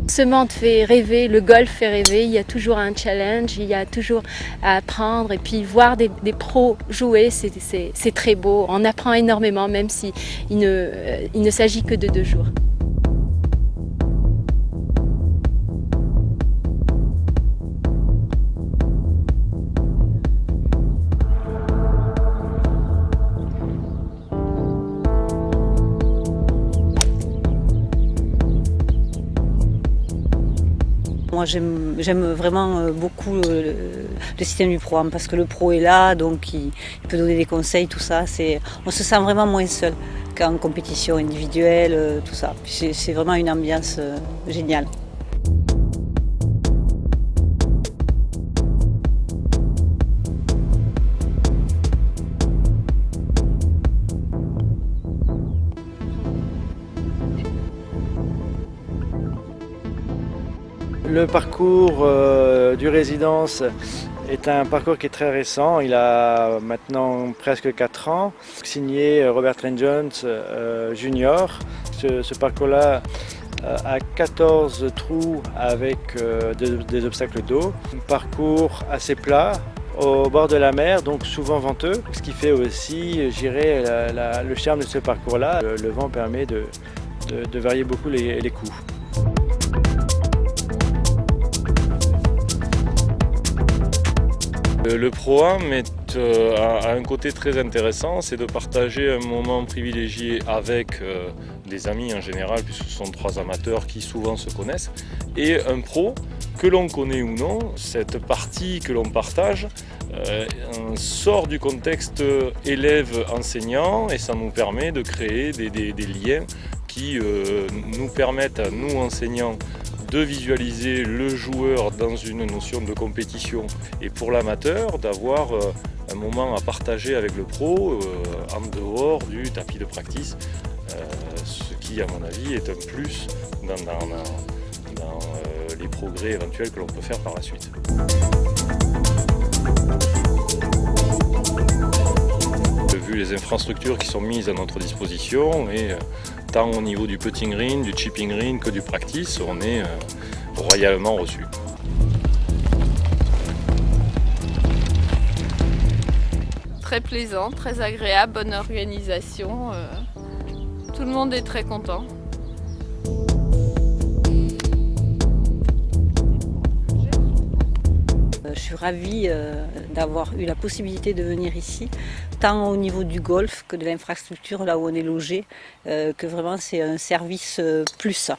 Ce monde fait rêver, le golf fait rêver, il y a toujours un challenge, il y a toujours à apprendre et puis voir des pros jouer, c'est très beau. On apprend énormément même si il ne s'agit que de 2 jours. Moi j'aime vraiment beaucoup le système du pro parce que le pro est là, donc il peut donner des conseils, tout ça. On se sent vraiment moins seul qu'en compétition individuelle, tout ça. C'est vraiment une ambiance géniale. Le parcours du résidence est un parcours qui est très récent, il a maintenant presque 4 ans. Signé Robert Trent Jones Jr. Ce parcours-là a 14 trous avec des obstacles d'eau. Un parcours assez plat, au bord de la mer, donc souvent venteux. Ce qui fait aussi, je dirais, le charme de ce parcours-là. Le vent permet de varier beaucoup les coups. Le Pro-Am a un côté très intéressant, c'est de partager un moment privilégié avec des amis en général, puisque ce sont 3 amateurs qui souvent se connaissent, et un pro, que l'on connaît ou non, cette partie que l'on partage sort du contexte élève-enseignant et ça nous permet de créer des liens qui nous permettent à nous enseignants de visualiser le joueur dans une notion de compétition et pour l'amateur d'avoir un moment à partager avec le pro en dehors du tapis de practice, ce qui à mon avis est un plus dans les progrès éventuels que l'on peut faire par la suite. Vu les infrastructures qui sont mises à notre disposition et tant au niveau du putting green, du chipping green que du practice, on est royalement reçu. Très plaisant, très agréable, bonne organisation. Tout le monde est très content. Je suis ravie d'avoir eu la possibilité de venir ici, tant au niveau du golf que de l'infrastructure, là où on est logé, que vraiment c'est un service plus.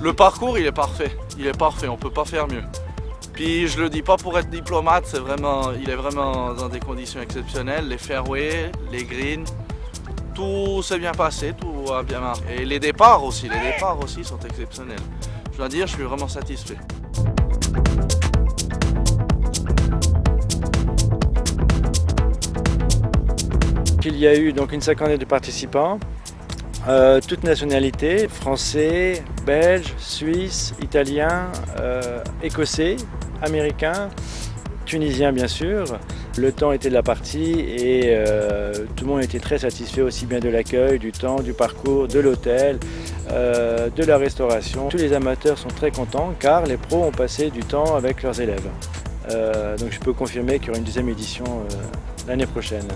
Le parcours il est parfait, on peut pas faire mieux. Puis je le dis pas pour être diplomate, il est vraiment dans des conditions exceptionnelles, les fairways, les greens, tout s'est bien passé, tout a bien marché. Et les départs aussi sont exceptionnels. Je dois dire, je suis vraiment satisfait. Il y a eu donc une cinquantaine de participants. Toutes nationalités, français, belges, suisses, italiens, écossais, américains, tunisiens bien sûr. Le temps était de la partie et tout le monde était très satisfait aussi bien de l'accueil, du temps, du parcours, de l'hôtel, de la restauration. Tous les amateurs sont très contents car les pros ont passé du temps avec leurs élèves. Donc je peux confirmer qu'il y aura une 2e édition l'année prochaine.